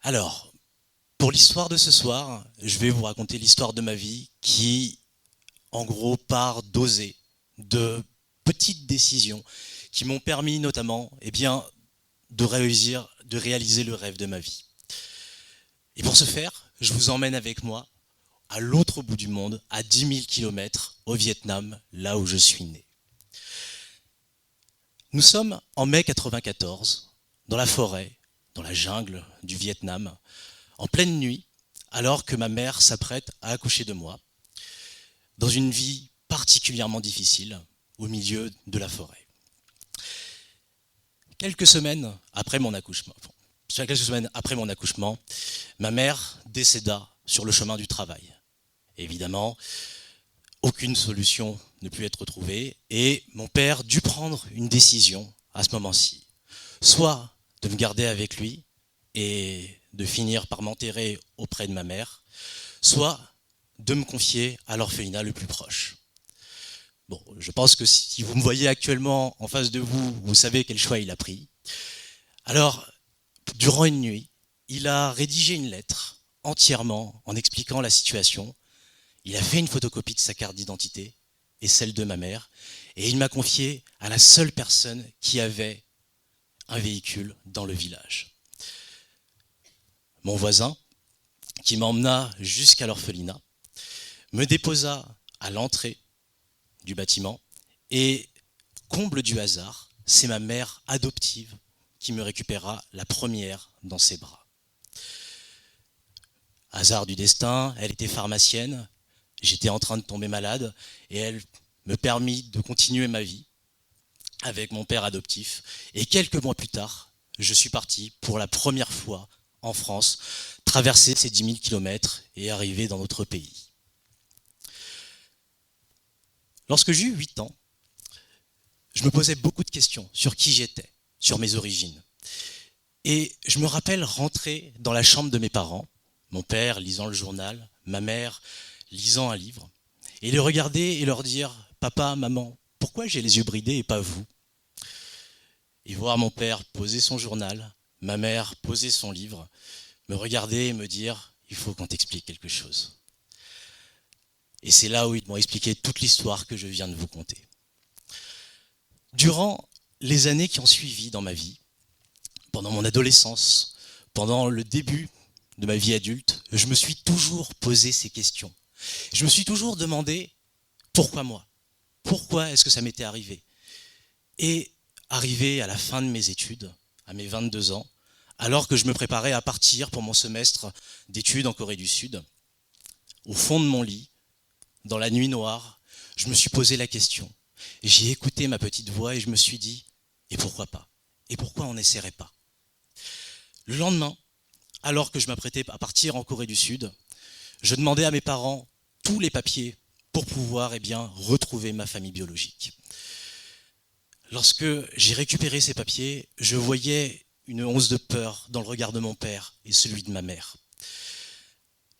Alors, pour l'histoire de ce soir, je vais vous raconter l'histoire de ma vie qui, en gros, part d'oser, de petites décisions qui m'ont permis notamment de réaliser le rêve de ma vie. Et pour ce faire, je vous emmène avec moi à l'autre bout du monde, à 10 000 kilomètres au Vietnam, là où je suis né. Nous sommes en mai 94, dans la forêt, dans la jungle du Vietnam, en pleine nuit, alors que ma mère s'apprête à accoucher de moi, dans une vie particulièrement difficile, au milieu de la forêt. Quelques semaines après mon accouchement, ma mère décéda sur le chemin du travail. Évidemment, aucune solution ne put être trouvée et mon père dut prendre une décision à ce moment-ci. Soit de me garder avec lui et de finir par m'enterrer auprès de ma mère, soit de me confier à l'orphelinat le plus proche. Bon, je pense que si vous me voyez actuellement en face de vous, vous savez quel choix il a pris. Alors, durant une nuit, il a rédigé une lettre entièrement en expliquant la situation. Il a fait une photocopie de sa carte d'identité et celle de ma mère, et il m'a confié à la seule personne qui avait un véhicule dans le village. Mon voisin, qui m'emmena jusqu'à l'orphelinat, me déposa à l'entrée du bâtiment et, comble du hasard, c'est ma mère adoptive qui me récupéra la première dans ses bras. Hasard du destin, elle était pharmacienne, j'étais en train de tomber malade et elle me permit de continuer ma vie avec mon père adoptif. Et quelques mois plus tard, je suis parti pour la première fois en France, traverser ces 10 000 kilomètres et arriver dans notre pays. Lorsque j'eus 8 ans, je me posais beaucoup de questions sur qui j'étais, sur mes origines. Et je me rappelle rentrer dans la chambre de mes parents, mon père lisant le journal, ma mère lisant un livre, et les regarder et leur dire « Papa, maman, pourquoi j'ai les yeux bridés et pas vous ?» Et voir mon père poser son journal, ma mère poser son livre, me regarder et me dire « Il faut qu'on t'explique quelque chose. » Et c'est là où ils m'ont expliqué toute l'histoire que je viens de vous conter. Durant les années qui ont suivi dans ma vie, pendant mon adolescence, pendant le début de ma vie adulte, je me suis toujours posé ces questions. Je me suis toujours demandé pourquoi moi ? Pourquoi est-ce que ça m'était arrivé ? Et arrivé à la fin de mes études, à mes 22 ans, alors que je me préparais à partir pour mon semestre d'études en Corée du Sud, au fond de mon lit, dans la nuit noire, je me suis posé la question. J'ai écouté ma petite voix et je me suis dit, et pourquoi pas ? Et pourquoi on n'essaierait pas ? Le lendemain, alors que je m'apprêtais à partir en Corée du Sud, je demandais à mes parents tous les papiers pour pouvoir retrouver ma famille biologique. Lorsque j'ai récupéré ces papiers, je voyais une once de peur dans le regard de mon père et celui de ma mère.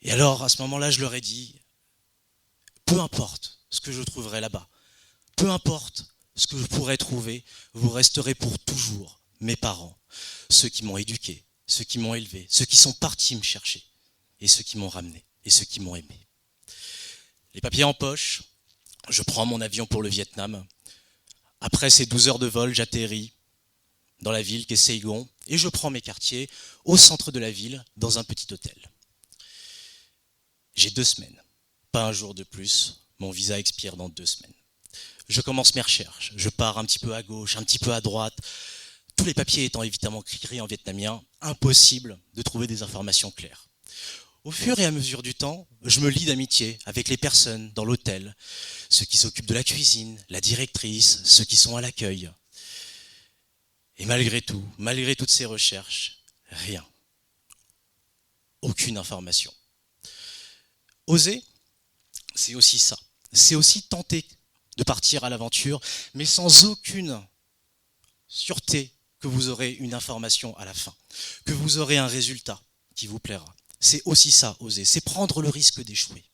Et alors, à ce moment-là, je leur ai dit, peu importe ce que je trouverai là-bas, peu importe ce que je pourrai trouver, vous resterez pour toujours mes parents, ceux qui m'ont éduqué, ceux qui m'ont élevé, ceux qui sont partis me chercher, et ceux qui m'ont ramené, et ceux qui m'ont aimé. Les papiers en poche, je prends mon avion pour le Vietnam. Après ces 12 heures de vol, j'atterris dans la ville qu'est Saigon, et je prends mes quartiers au centre de la ville, dans un petit hôtel. J'ai 2 semaines, pas un jour de plus, mon visa expire dans 2 semaines. Je commence mes recherches, je pars un petit peu à gauche, un petit peu à droite, tous les papiers étant évidemment écrits en vietnamien, impossible de trouver des informations claires. Au fur et à mesure du temps, je me lie d'amitié avec les personnes dans l'hôtel, ceux qui s'occupent de la cuisine, la directrice, ceux qui sont à l'accueil. Et malgré tout, malgré toutes ces recherches, rien. Aucune information. Oser, c'est aussi ça. C'est aussi tenter de partir à l'aventure, mais sans aucune sûreté que vous aurez une information à la fin, que vous aurez un résultat qui vous plaira. C'est aussi ça, oser, c'est prendre le risque d'échouer.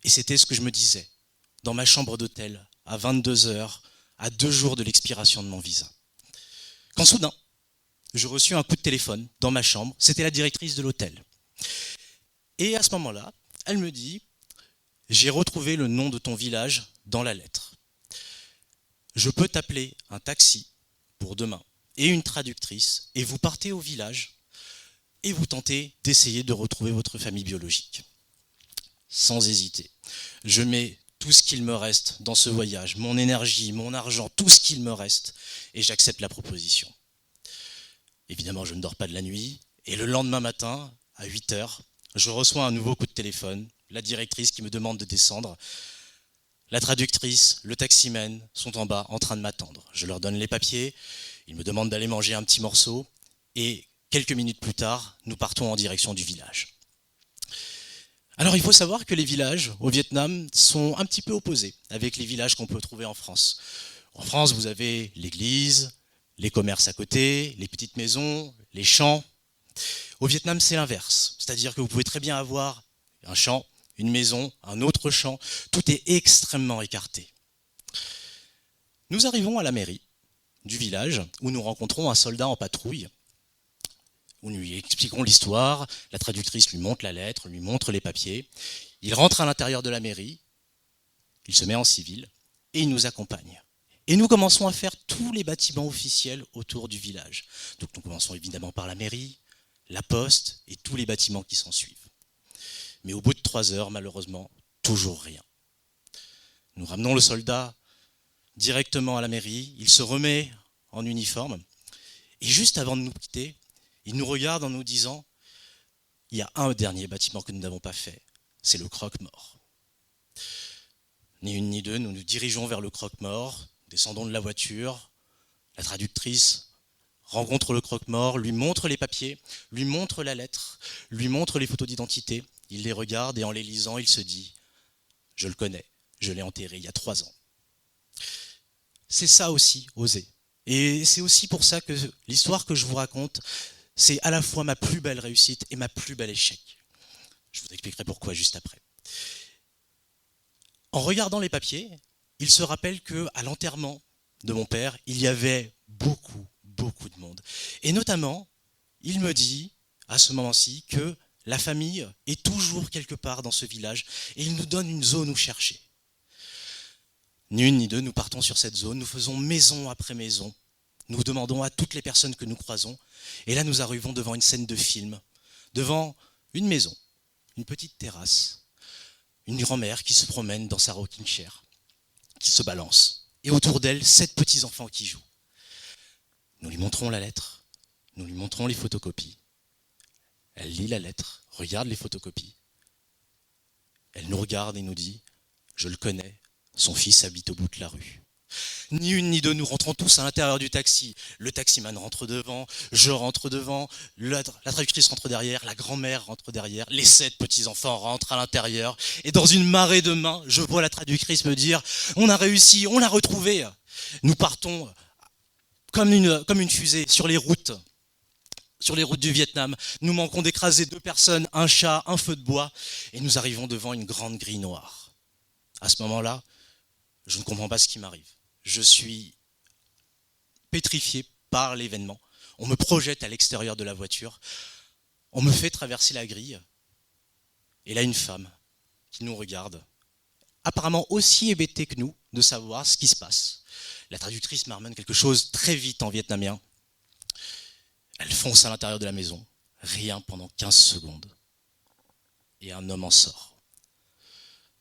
Et c'était ce que je me disais dans ma chambre d'hôtel à 22 heures, à 2 jours de l'expiration de mon visa. Quand soudain, je reçus un coup de téléphone dans ma chambre. C'était la directrice de l'hôtel. Et à ce moment-là, elle me dit « J'ai retrouvé le nom de ton village dans la lettre. Je peux t'appeler un taxi pour demain et une traductrice et vous partez au village et vous tentez d'essayer de retrouver votre famille biologique. » Sans hésiter, je mets tout ce qu'il me reste dans ce voyage, mon énergie, mon argent, tout ce qu'il me reste, et j'accepte la proposition. Évidemment, je ne dors pas de la nuit, et le lendemain matin, à 8h, je reçois un nouveau coup de téléphone, la directrice qui me demande de descendre. La traductrice, le taximan sont en bas en train de m'attendre. Je leur donne les papiers, ils me demandent d'aller manger un petit morceau, et quelques minutes plus tard, nous partons en direction du village. Alors il faut savoir que les villages au Vietnam sont un petit peu opposés avec les villages qu'on peut trouver en France. En France, vous avez l'église, les commerces à côté, les petites maisons, les champs. Au Vietnam, c'est l'inverse. C'est-à-dire que vous pouvez très bien avoir un champ, une maison, un autre champ. Tout est extrêmement écarté. Nous arrivons à la mairie du village où nous rencontrons un soldat en patrouille. Où nous lui expliquons l'histoire, la traductrice lui montre la lettre, lui montre les papiers. Il rentre à l'intérieur de la mairie, il se met en civil et il nous accompagne. Et nous commençons à faire tous les bâtiments officiels autour du village. Donc nous commençons évidemment par la mairie, la poste et tous les bâtiments qui s'en suivent. Mais au bout de 3 heures, malheureusement, toujours rien. Nous ramenons le soldat directement à la mairie, il se remet en uniforme et juste avant de nous quitter, il nous regarde en nous disant « Il y a un dernier bâtiment que nous n'avons pas fait, c'est le croque-mort. » Ni une ni deux, nous nous dirigeons vers le croque-mort, descendons de la voiture, la traductrice rencontre le croque-mort, lui montre les papiers, lui montre la lettre, lui montre les photos d'identité. Il les regarde et en les lisant, il se dit « Je le connais, je l'ai enterré il y a 3 ans. » C'est ça aussi, oser. Et c'est aussi pour ça que l'histoire que je vous raconte, c'est à la fois ma plus belle réussite et ma plus bel échec. Je vous expliquerai pourquoi juste après. En regardant les papiers, il se rappelle qu'à l'enterrement de mon père, il y avait beaucoup de monde. Et notamment, il me dit, à ce moment-ci, que la famille est toujours quelque part dans ce village et il nous donne une zone où chercher. Ni une ni deux, nous partons sur cette zone, nous faisons maison après maison. Nous demandons à toutes les personnes que nous croisons. Et là, nous arrivons devant une scène de film, devant une maison, une petite terrasse, une grand-mère qui se promène dans sa rocking chair, qui se balance. Et autour d'elle, 7 petits-enfants qui jouent. Nous lui montrons la lettre, nous lui montrons les photocopies. Elle lit la lettre, regarde les photocopies. Elle nous regarde et nous dit « Je le connais, son fils habite au bout de la rue. » Ni une ni deux, nous rentrons tous à l'intérieur du taxi. Le taximan rentre devant, je rentre devant, la traductrice rentre derrière, la grand-mère rentre derrière, les 7 petits-enfants rentrent à l'intérieur. Et dans une marée de mains, je vois la traductrice me dire « On a réussi, on l'a retrouvé !» Nous partons comme une fusée sur les routes du Vietnam. Nous manquons d'écraser 2 personnes, un chat, un feu de bois, et nous arrivons devant une grande grille noire. À ce moment-là, je ne comprends pas ce qui m'arrive. Je suis pétrifié par l'événement. On me projette à l'extérieur de la voiture. On me fait traverser la grille. Et là, une femme qui nous regarde, apparemment aussi hébétée que nous de savoir ce qui se passe. La traductrice m'amène quelque chose très vite en vietnamien. Elle fonce à l'intérieur de la maison. Rien pendant 15 secondes. Et un homme en sort.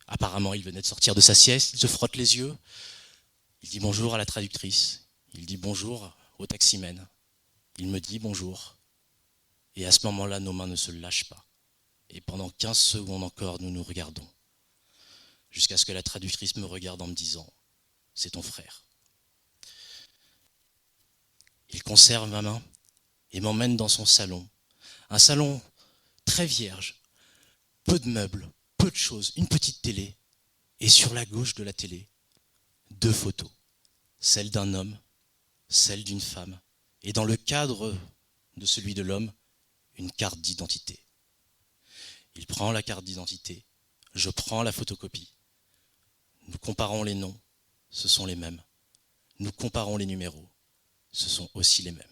Apparemment, il venait de sortir de sa sieste. Il se frotte les yeux. Il dit bonjour à la traductrice, il dit bonjour au taximan, il me dit bonjour. Et à ce moment-là, nos mains ne se lâchent pas. Et pendant 15 secondes encore, nous nous regardons. Jusqu'à ce que la traductrice me regarde en me disant « C'est ton frère ». Il conserve ma main et m'emmène dans son salon. Un salon très vierge, peu de meubles, peu de choses, une petite télé. Et sur la gauche de la télé, 2 photos, celle d'un homme, celle d'une femme, et dans le cadre de celui de l'homme, une carte d'identité. Il prend la carte d'identité, je prends la photocopie. Nous comparons les noms, ce sont les mêmes. Nous comparons les numéros, ce sont aussi les mêmes.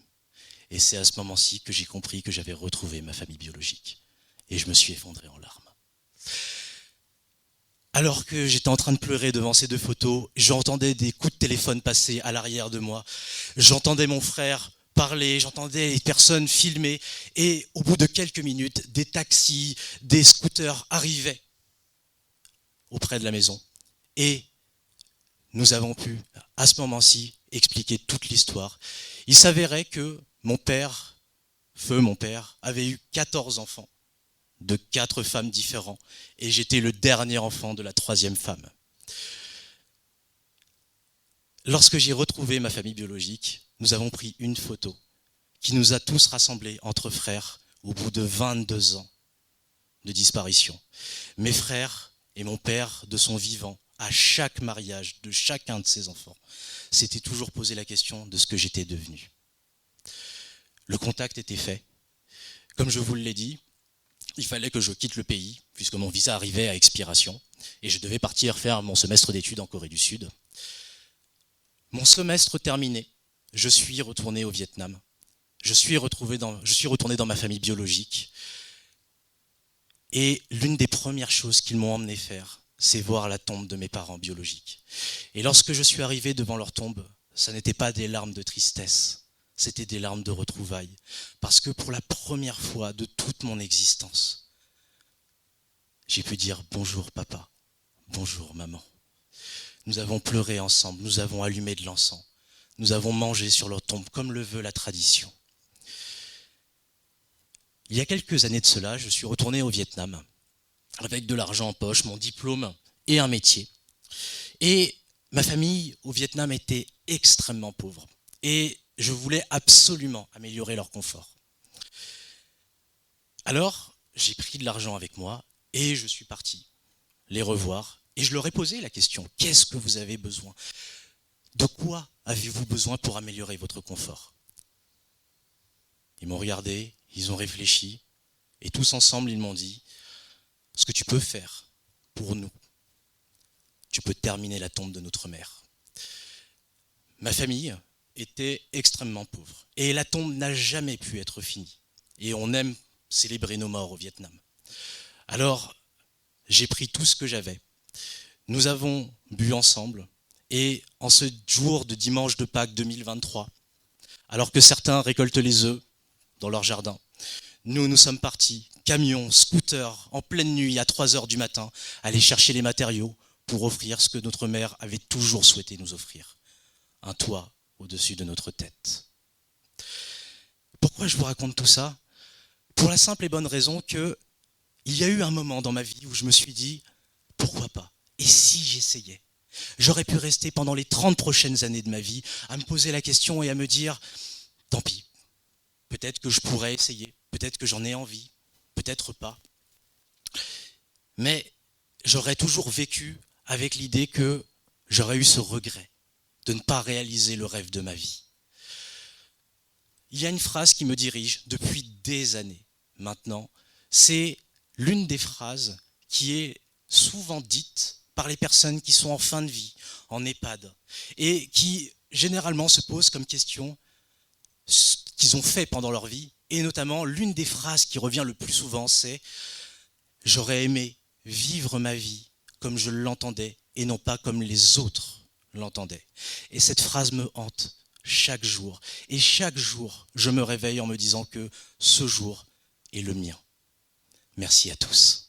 Et c'est à ce moment-ci que j'ai compris que j'avais retrouvé ma famille biologique. Et je me suis effondré en larmes. Alors que j'étais en train de pleurer devant ces deux photos, j'entendais des coups de téléphone passer à l'arrière de moi. J'entendais mon frère parler, j'entendais les personnes filmer. Et au bout de quelques minutes, des taxis, des scooters arrivaient auprès de la maison. Et nous avons pu, à ce moment-ci, expliquer toute l'histoire. Il s'avérait que mon père, mon père, avait eu 14 enfants de 4 femmes différentes, et j'étais le dernier enfant de la 3e femme. Lorsque j'ai retrouvé ma famille biologique, nous avons pris une photo qui nous a tous rassemblés entre frères au bout de 22 ans de disparition. Mes frères et mon père, de son vivant, à chaque mariage de chacun de ses enfants, s'était toujours posé la question de ce que j'étais devenu. Le contact était fait. Comme je vous l'ai dit, il fallait que je quitte le pays, puisque mon visa arrivait à expiration, et je devais partir faire mon semestre d'études en Corée du Sud. Mon semestre terminé, je suis retourné au Vietnam. Je suis retourné dans ma famille biologique. Et l'une des premières choses qu'ils m'ont emmené faire, c'est voir la tombe de mes parents biologiques. Et lorsque je suis arrivé devant leur tombe, ça n'était pas des larmes de tristesse, c'était des larmes de retrouvailles. Parce que pour la première fois de toute mon existence, j'ai pu dire bonjour papa, bonjour maman. Nous avons pleuré ensemble, nous avons allumé de l'encens, nous avons mangé sur leur tombe comme le veut la tradition. Il y a quelques années de cela, je suis retourné au Vietnam avec de l'argent en poche, mon diplôme et un métier. Et ma famille au Vietnam était extrêmement pauvre. Et je voulais absolument améliorer leur confort. Alors, j'ai pris de l'argent avec moi et je suis parti les revoir. Et je leur ai posé la question, qu'est-ce que vous avez besoin? De quoi avez-vous besoin pour améliorer votre confort? Ils m'ont regardé, ils ont réfléchi, et tous ensemble, ils m'ont dit, ce que tu peux faire pour nous, tu peux terminer la tombe de notre mère. Ma famille était extrêmement pauvre, et la tombe n'a jamais pu être finie. Et on aime célébrer nos morts au Vietnam. Alors, j'ai pris tout ce que j'avais. Nous avons bu ensemble, et en ce jour de dimanche de Pâques 2023, alors que certains récoltent les œufs dans leur jardin, nous sommes partis, camions, scooters, en pleine nuit à 3 heures du matin, aller chercher les matériaux pour offrir ce que notre mère avait toujours souhaité nous offrir, un toit au-dessus de notre tête. Pourquoi je vous raconte tout ça? Pour la simple et bonne raison qu'il y a eu un moment dans ma vie où je me suis dit, pourquoi pas? Et si j'essayais? J'aurais pu rester pendant les 30 prochaines années de ma vie à me poser la question et à me dire, tant pis, peut-être que je pourrais essayer, peut-être que j'en ai envie, peut-être pas. Mais j'aurais toujours vécu avec l'idée que j'aurais eu ce regret de ne pas réaliser le rêve de ma vie. Il y a une phrase qui me dirige depuis des années maintenant. C'est l'une des phrases qui est souvent dite par les personnes qui sont en fin de vie, en EHPAD, et qui généralement se posent comme question ce qu'ils ont fait pendant leur vie. Et notamment, l'une des phrases qui revient le plus souvent, c'est « J'aurais aimé vivre ma vie comme je l'entendais et non pas comme les autres l'entendaient. » Et cette phrase me hante chaque jour. Et chaque jour, je me réveille en me disant que ce jour est le mien. Merci à tous.